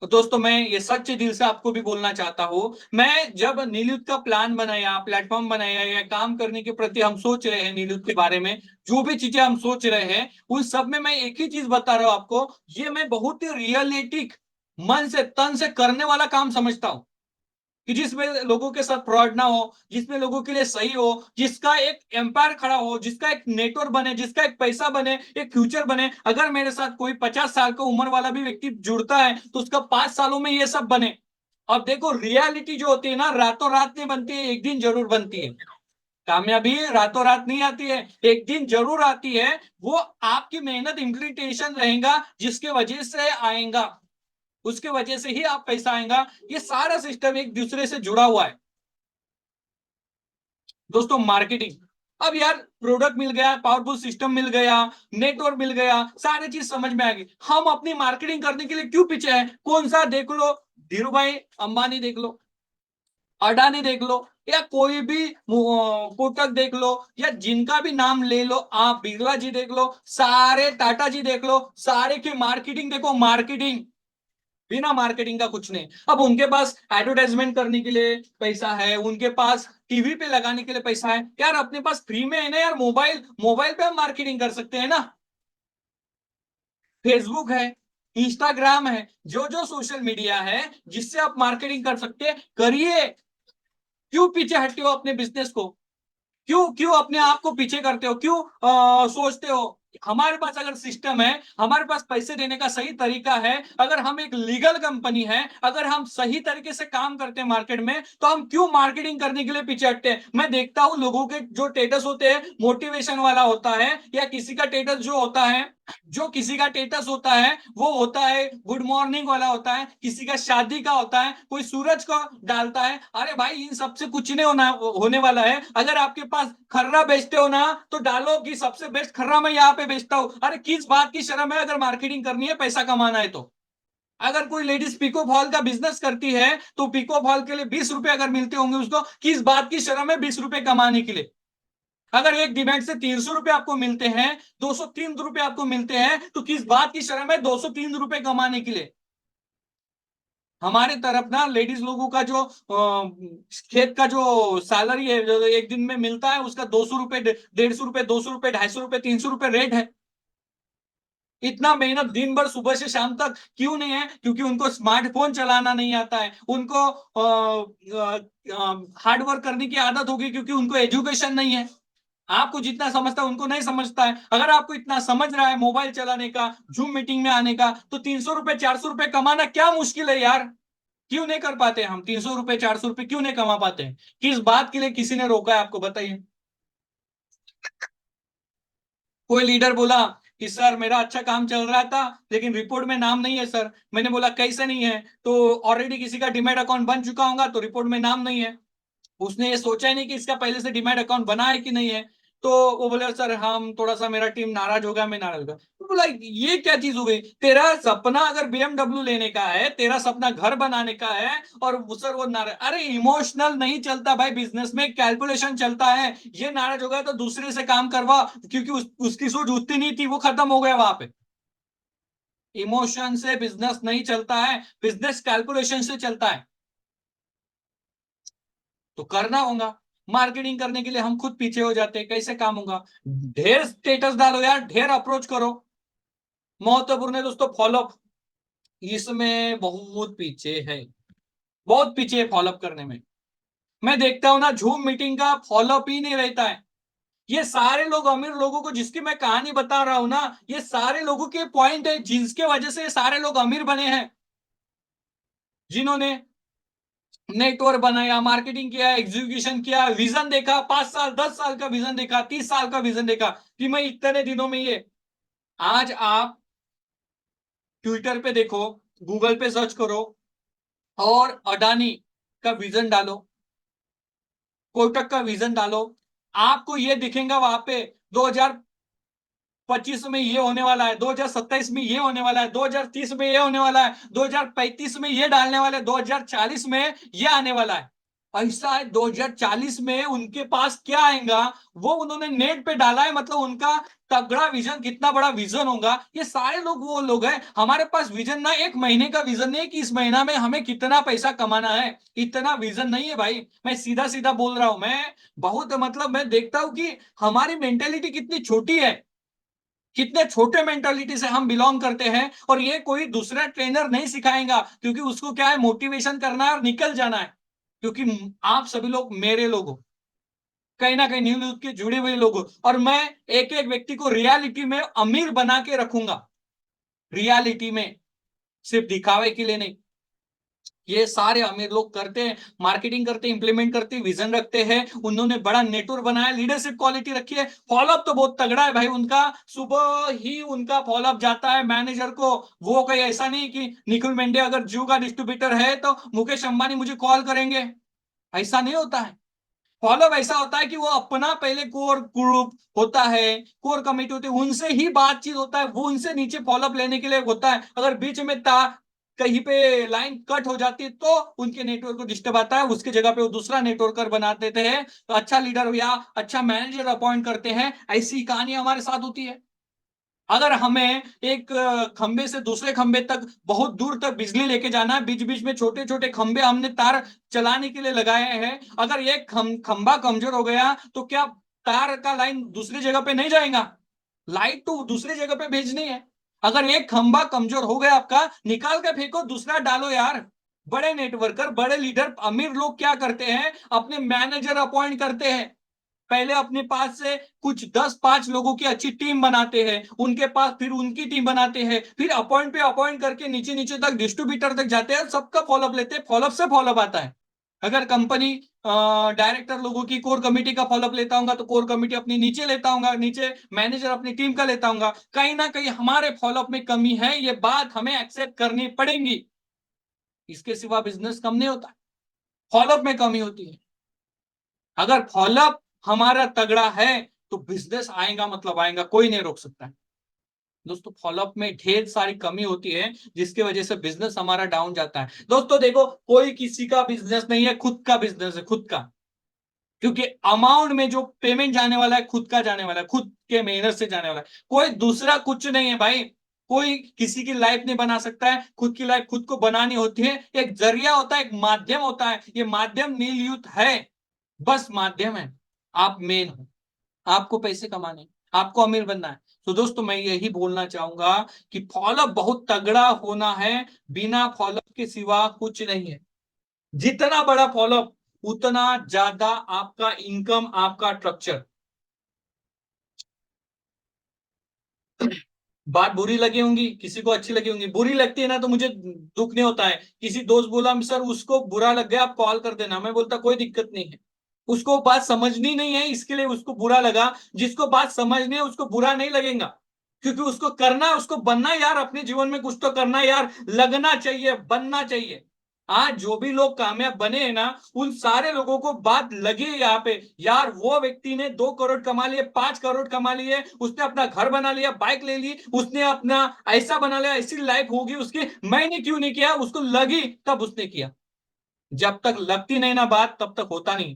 तो दोस्तों, मैं ये सच्चे दिल से आपको भी बोलना चाहता हूं, मैं जब नीलुत का प्लान बनाया, प्लेटफॉर्म बनाया, या काम करने के प्रति हम सोच रहे हैं नीलुत के बारे में, जो भी चीजें हम सोच रहे हैं, उन सब में मैं एक ही चीज बता रहा हूं आपको, ये मैं बहुत ही रियलिटिक, मन से तन से करने वाला काम समझता हूं, कि जिसमें लोगों के साथ फ्रॉड ना हो, जिसमें लोगों के लिए सही हो, जिसका एक एम्पायर खड़ा हो, जिसका एक नेटवर्क बने, जिसका एक पैसा बने, एक फ्यूचर बने। अगर मेरे साथ कोई 50 साल का उम्र वाला भी व्यक्ति जुड़ता है तो उसका 5 सालों में ये सब बने। अब देखो, रियलिटी जो होती है ना, रातों रात नहीं बनती है, एक दिन जरूर बनती है। कामयाबी रातों रात नहीं आती है, एक दिन जरूर आती है। वो आपकी मेहनत, इम्प्लीटेशन रहेगा, जिसके वजह से आएगा, उसके वजह से ही आप पैसा आएगा। ये सारा सिस्टम एक दूसरे से जुड़ा हुआ है। दोस्तों, मार्केटिंग, अब यार प्रोडक्ट मिल गया, पावरफुल सिस्टम मिल गया, नेटवर्क मिल गया, सारी चीज समझ में आ गई, हम अपनी मार्केटिंग करने के लिए क्यों पीछे हैं? कौन सा देख लो, धीरू भाई अंबानी देख लो, अडानी देख लो, या कोई भी कोटक देख लो, या जिनका भी नाम ले लो आप, बिरला जी देख लो, सारे टाटा जी देख लो, सारे की मार्केटिंग देखो, मार्केटिंग, बिना मार्केटिंग का कुछ नहीं। अब उनके पास एडवर्टाइजमेंट करने के लिए पैसा है, उनके पास टीवी पे लगाने के लिए पैसा है, यार अपने पास फ्री में है ना यार, मोबाइल, मोबाइल पे हम मार्केटिंग कर सकते हैं ना। फेसबुक है, इंस्टाग्राम है, जो जो सोशल मीडिया है जिससे आप मार्केटिंग कर सकते हैं, करिए। क्यों पीछे हटते हो अपने बिजनेस को? क्यों क्यों अपने आप को पीछे करते हो? क्यों सोचते हो? हमारे पास अगर सिस्टम है, हमारे पास पैसे देने का सही तरीका है, अगर हम एक लीगल कंपनी है, अगर हम सही तरीके से काम करते हैं मार्केट में, तो हम क्यों मार्केटिंग करने के लिए पीछे हटते हैं? मैं देखता हूं लोगों के जो टेटस होते हैं, मोटिवेशन वाला होता है, या किसी का टेटस जो होता है, जो किसी का टेटस होता है वो होता है गुड मॉर्निंग वाला होता है, किसी का शादी का होता है, कोई सूरज को डालता है। अरे भाई, इन सबसे कुछ नहीं होने वाला है। अगर आपके पास खर्रा बेचते हो ना, तो डालो कि सबसे बेस्ट खर्रा मैं यहाँ पे बेचता हूँ। अरे किस बात की शर्म है? अगर मार्केटिंग करनी है, पैसा कमाना है तो। अगर कोई लेडीज पिको फॉल का बिजनेस करती है, तो पिको फॉल के लिए 20 रुपए अगर मिलते होंगे उसको, किस बात की शर्म है 20 रुपए कमाने के लिए? अगर एक डिमांड से 300 रुपए आपको मिलते हैं, 203 रुपए आपको मिलते हैं, तो किस बात की शर्म है 203 रुपए कमाने के लिए? हमारे तरफ ना लेडीज लोगों का जो खेत का जो सैलरी है, जो एक दिन में मिलता है, उसका 200 रुपए, 150 रुपए, 200 रुपए, 250 रुपए, 300 रुपए रेट है। इतना मेहनत दिन भर सुबह से शाम तक क्यों नहीं है? क्योंकि उनको स्मार्टफोन चलाना नहीं आता है, उनको हार्ड वर्क करने की आदत होगी, क्योंकि उनको एजुकेशन नहीं है। आपको जितना समझता है उनको नहीं समझता है। अगर आपको इतना समझ रहा है मोबाइल चलाने का, जूम मीटिंग में आने का, तो 300 रुपए 400 रुपए कमाना क्या मुश्किल है यार? क्यों नहीं कर पाते हम? 300 रुपए 400 रुपए क्यों नहीं कमा पाते हैं? किस बात के लिए किसी ने रोका है आपको, बताइए। कोई लीडर बोला कि सर मेरा अच्छा काम चल रहा था लेकिन रिपोर्ट में नाम नहीं है सर। मैंने बोला कैसे नहीं है? तो ऑलरेडी किसी का डीमैट अकाउंट बन चुका होगा तो रिपोर्ट में नाम नहीं है। उसने ये सोचा ही नहीं कि इसका पहले से डीमैट अकाउंट बना है कि नहीं है। तो वो बोले सर हम थोड़ा सा, मेरा टीम नाराज होगा, मैं नाराज होगा। तो बोला ये क्या चीज हो गई? तेरा सपना अगर बीएमडब्ल्यू लेने का है, तेरा सपना घर बनाने का है, और सर वो नाराज। अरे इमोशनल नहीं चलता भाई, बिजनेस में कैलकुलेशन चलता है। ये नाराज हो गया तो दूसरे से काम करवा, क्योंकि उसकी सोच उतनी नहीं थी, वो खत्म हो गया वहां पे। इमोशन से बिजनेस नहीं चलता है, बिजनेस कैलकुलेशन से चलता है। तो करना होगा। मार्केटिंग करने के लिए हम खुद पीछे हो जाते हैं, कैसे काम होगा? ढेर स्टेटस डालो यार, ढेर अप्रोच करो। महत्वपूर्ण है दोस्तों फॉलोअप, इसमें बहुत पीछे है, बहुत पीछे है फॉलोअप करने में। मैं देखता हूं ना, जूम मीटिंग का फॉलोअप ही नहीं रहता है। ये सारे लोग, अमीर लोगों को जिसकी मैं कहानी बता रहा हूं ना, ये सारे लोगों के पॉइंट है जिसके वजह से ये सारे लोग अमीर बने हैं। जिन्होंने नेटवर्क बनाया, मार्केटिंग किया, एग्जीक्यूशन किया, विजन देखा, 5 साल 10 साल का विजन देखा, 30 साल का विजन देखा, कि मैं इतने दिनों में ये। आज आप ट्विटर पे देखो, गूगल पे सर्च करो, और अडानी का विजन डालो, कोटक का विजन डालो, आपको ये दिखेगा वहां पे 2025 में ये होने वाला है, 2027 में ये होने वाला है, 2030 में ये होने वाला है, 2035 में ये डालने वाले, 2040 में ये आने वाला है। ऐसा है 2040 में उनके पास क्या आएगा, वो उन्होंने नेट पे डाला है, मतलब उनका तगड़ा विजन, कितना बड़ा विजन होगा। ये सारे लोग वो लोग हैं। हमारे पास विजन ना, एक महीने का विजन नहीं है कि इस महीना में हमें कितना पैसा कमाना है, इतना विजन नहीं है भाई। मैं सीधा सीधा बोल रहा हूं, मैं बहुत, मतलब मैं देखता हूं कि हमारी मेंटेलिटी कितनी छोटी है, कितने छोटे मेंटालिटी से हम बिलोंग करते हैं। और ये कोई दूसरा ट्रेनर नहीं सिखाएगा, क्योंकि उसको क्या है, मोटिवेशन करना है और निकल जाना है। क्योंकि आप सभी लोग मेरे लोग हो, कहीं ना कहीं न्यूज के जुड़े हुए लोग हो, और मैं एक एक व्यक्ति को रियलिटी में अमीर बना के रखूंगा, रियलिटी में, सिर्फ दिखावे के लिए नहीं। ये सारे अमीर लोग करते हैं, मार्केटिंग करते हैं, इंप्लीमेंट करते हैं, विजन रखते हैं, उन्होंने बड़ा नेटवर्क बनाया, लीडरशिप क्वालिटी रखी है, फॉलोअप तो बहुत तगड़ा है भाई उनका। सुबह ही उनका फॉलोअप जाता है मैनेजर को। वो कोई ऐसा नहीं कि निखिल मेंढे अगर जियो का डिस्ट्रीब्यूटर है तो मुकेश अंबानी मुझे कॉल करेंगे, ऐसा नहीं होता है। फॉलोअप ऐसा होता है कि वो अपना पहले कोर ग्रुप होता है, कोर कमेटी होती है, उनसे ही बातचीत होता है, वो उनसे नीचे फॉलोअप लेने के लिए होता है। अगर बीच में कहीं पे लाइन कट हो जाती है तो उनके नेटवर्क को डिस्टर्ब आता है, उसकी जगह पे वो दूसरा नेटवर्कर बना देते हैं, तो अच्छा लीडर या अच्छा मैनेजर अपॉइंट करते हैं। ऐसी कहानी हमारे साथ होती है। अगर हमें एक खंबे से दूसरे खंबे तक बहुत दूर तक बिजली लेके जाना है, बीच बीच में छोटे छोटे खंबे हमने तार चलाने के लिए लगाए हैं, अगर एक खंबा कमजोर हो गया तो क्या तार का लाइन दूसरी जगह पे नहीं जाएगा? लाइट तो दूसरी जगह पे भेजनी है। अगर एक खंबा कमजोर हो गया आपका, निकाल के फेंको, दूसरा डालो यार। बड़े नेटवर्कर, बड़े लीडर, अमीर लोग क्या करते हैं, अपने मैनेजर अपॉइंट करते हैं। पहले अपने पास से कुछ 10 5 लोगों की अच्छी टीम बनाते हैं, उनके पास फिर उनकी टीम बनाते हैं, फिर अपॉइंट पे अपॉइंट करके नीचे नीचे तक डिस्ट्रीब्यूटर तक जाते हैं, सबका फॉलोअप लेते हैं, फॉलोअप से फॉलोअप आता है। अगर कंपनी डायरेक्टर लोगों की कोर कमेटी का फॉलोअप लेता हूँ तो कोर कमेटी अपनी नीचे लेता हूँ, नीचे मैनेजर अपनी टीम का लेता हूँ, कहीं ना कहीं हमारे फॉलोअप में कमी है, ये बात हमें एक्सेप्ट करनी पड़ेगी। इसके सिवा बिजनेस कम नहीं होता, फॉलोअप में कमी होती है। अगर फॉलोअप हमारा तगड़ा है तो बिजनेस आएगा, मतलब आएगा, कोई नहीं रोक सकता है। दोस्तों फॉलोअप में ढेर सारी कमी होती है जिसकी वजह से बिजनेस हमारा डाउन जाता है। दोस्तों देखो, कोई किसी का बिजनेस नहीं है, खुद का बिजनेस है, खुद का। क्योंकि अमाउंट में जो पेमेंट जाने वाला है खुद का जाने वाला है, खुद के मेहनत से जाने वाला है, कोई दूसरा कुछ नहीं है भाई। कोई किसी की लाइफ नहीं बना सकता है, खुद की लाइफ खुद को बनानी होती है। एक जरिया होता है, एक माध्यम होता है, ये माध्यम नीलयुक्त है, बस माध्यम है। आप मेन हो, आपको पैसे कमाने, आपको अमीर बनना है। तो दोस्तों मैं यही बोलना चाहूंगा कि फॉलोअप बहुत तगड़ा होना है, बिना फॉलोअप के सिवा कुछ नहीं है। जितना बड़ा फॉलोअप उतना ज्यादा आपका इनकम, आपका स्ट्रक्चर। बात बुरी लगी होंगी, किसी को अच्छी लगी होंगी। बुरी लगती है ना तो मुझे दुख नहीं होता है। किसी दोस्त बोला सर उसको बुरा लग गया, आप कॉल कर देना, मैं बोलता कोई दिक्कत नहीं है। उसको बात समझनी नहीं है इसके लिए उसको बुरा लगा। जिसको बात समझनी है उसको बुरा नहीं लगेगा, क्योंकि उसको करना है, उसको बनना है यार, अपने जीवन में कुछ तो करना है यार, लगना चाहिए, बनना चाहिए। आज जो भी लोग कामयाब बने हैं ना, उन सारे लोगों को बात लगी है यहाँ पे, यार वो व्यक्ति ने 2 करोड़ कमा लिए, 5 करोड़ कमा लिए, उसने अपना घर बना लिया, बाइक ले ली, उसने अपना ऐसा बना लिया, ऐसी लाइफ होगी उसकी, मैंने क्यों नहीं किया? उसको लगी तब उसने किया। जब तक लगती नहीं ना बात तब तक होता नहीं।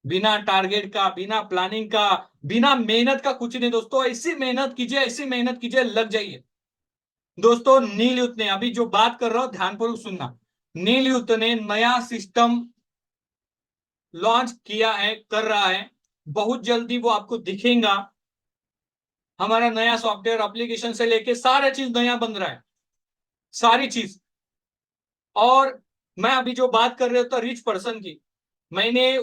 बिना टारगेट का, बिना प्लानिंग का, बिना मेहनत का कुछ नहीं दोस्तों। ऐसी मेहनत कीजिए, ऐसी मेहनत कीजिए, लग जाइए। दोस्तों नील युद्ध ने, अभी जो बात कर रहा हूं ध्यानपूर्वक सुनना, नील युद्ध ने नया सिस्टम लॉन्च किया है, कर रहा है। बहुत जल्दी वो आपको दिखेगा। हमारा नया सॉफ्टवेयर एप्लीकेशन से लेके सारा चीज नया बन रहा है, सारी चीज। और मैं अभी जो बात कर रहा था रिच पर्सन की, मैंने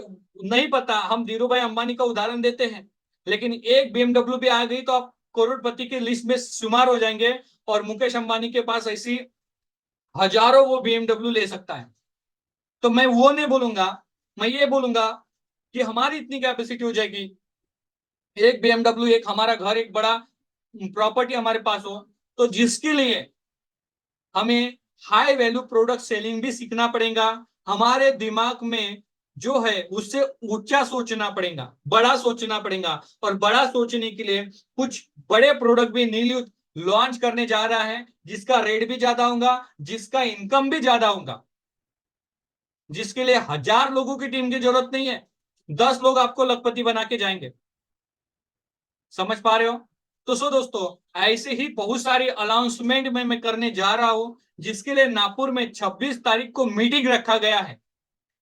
नहीं पता, हम धीरू भाई अंबानी का उदाहरण देते हैं, लेकिन एक बीएमडब्ल्यू भी आ गई तो आप करोड़पति की लिस्ट में शुमार हो जाएंगे। और मुकेश अंबानी के पास ऐसी हजारों वो बीएमडब्ल्यू ले सकता है। तो मैं वो नहीं बोलूंगा, मैं ये बोलूंगा कि हमारी इतनी कैपेसिटी हो जाएगी, एक बीएमडब्ल्यू, एक हमारा घर, एक बड़ा प्रॉपर्टी हमारे पास हो, तो जिसके लिए हमें हाई वैल्यू प्रोडक्ट सेलिंग भी सीखना पड़ेगा। हमारे दिमाग में जो है उससे ऊंचा सोचना पड़ेगा, बड़ा सोचना पड़ेगा। और बड़ा सोचने के लिए कुछ बड़े प्रोडक्ट भी नीलू लॉन्च करने जा रहा है, जिसका रेट भी ज्यादा होगा, जिसका इनकम भी ज्यादा होगा, जिसके लिए 1000 लोगों की टीम की जरूरत नहीं है, 10 लोग आपको लखपति बना के जाएंगे। समझ पा रहे हो? तो सो दोस्तों, ऐसे ही बहुत सारी अनाउंसमेंट में मैं करने जा रहा हूं, जिसके लिए नागपुर में 26 तारीख को मीटिंग रखा गया है,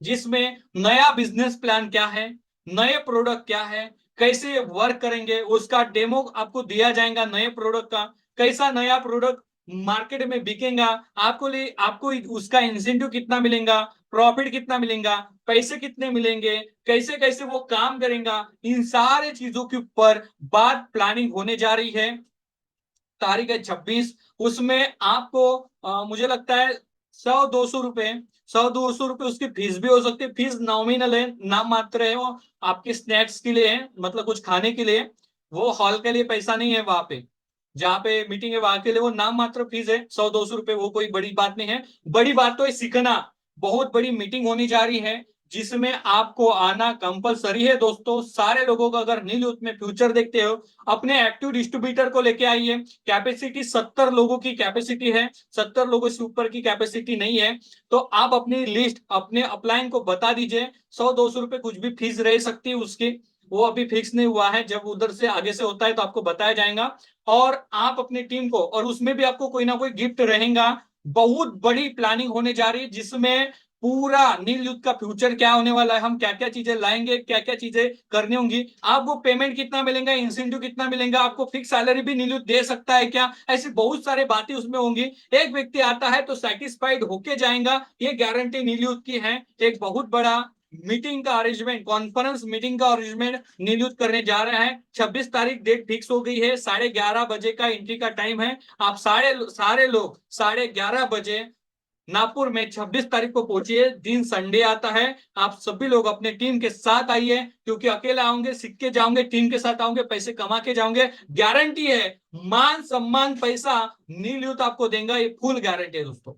जिसमें नया बिजनेस प्लान क्या है, नए प्रोडक्ट क्या है, कैसे वर्क करेंगे, उसका डेमो आपको दिया जाएगा नए प्रोडक्ट का। कैसा नया प्रोडक्ट मार्केट में बिकेगा, आपको लिए आपको उसका इंसेंटिव कितना मिलेगा, प्रॉफिट कितना मिलेगा, पैसे कितने मिलेंगे, कैसे कैसे वो काम करेगा, इन सारे चीजों के ऊपर बात प्लानिंग होने जा रही है। तारीख है 26। उसमें आपको मुझे लगता है 100-200 रुपए, 100-200 रुपए उसकी फीस भी हो सकती है। फीस नॉमिनल है, नाम मात्र है, वो आपके स्नैक्स के लिए है, मतलब कुछ खाने के लिए। वो हॉल के लिए पैसा नहीं है, वहां पे जहाँ पे मीटिंग है वहां के लिए वो नाम मात्र फीस है, 100-200 रुपए, वो कोई बड़ी बात नहीं है। बड़ी बात तो है सीखना। बहुत बड़ी मीटिंग होने जा रही है, जिसमें आपको आना कंपलसरी है दोस्तों। सारे लोगों का अगर नील में फ्यूचर देखते हो, अपने एक्टिव डिस्ट्रीब्यूटर को लेके आइए। कैपेसिटी 70 लोगों की कैपेसिटी है, 70 लोगों से ऊपर की कैपेसिटी नहीं है। तो आप अपनी लिस्ट अपने अपलाइन को बता दीजिए। 100-200 रुपए कुछ भी फीस रह सकती है उसकी, वो अभी फिक्स नहीं हुआ है, जब उधर से आगे से होता है तो आपको बताया जाएगा। और आप अपनी टीम को, और उसमें भी आपको कोई ना कोई गिफ्ट रहेगा। बहुत बड़ी प्लानिंग होने जा रही है, जिसमें पूरा नील युद्ध का फ्यूचर क्या होने वाला है, हम क्या क्या चीजें लाएंगे, क्या क्या चीजें करनी होंगी, आपको पेमेंट कितना मिलेगा, इंसेंटिव कितना मिलेगा, आपको फिक्स सैलरी भी नील युद्ध दे सकता है क्या, ऐसी बहुत सारी बातें उसमें होंगी। एक व्यक्ति आता है तो सेटिस्फाइड होके जाएगा, ये गारंटी नील युद्ध की है। एक बहुत बड़ा मीटिंग का अरेंजमेंट, कॉन्फ्रेंस मीटिंग का अरेंजमेंट नील युद्ध करने जा रहा है। 26 तारीख डेट फिक्स हो गई है, 11:30 बजे का एंट्री का टाइम है। आप सारे सारे लोग 11:30 बजे नागपुर में 26 तारीख को पहुंचिए। दिन संडे आता है। आप सभी लोग अपने टीम के साथ आइए, क्योंकि अकेला आओगे सीख के जाओगे, टीम के साथ आओगे पैसे कमा के जाओगे। गारंटी है मान सम्मान पैसा नील युद्ध आपको देगा, ये फुल गारंटी है दोस्तों।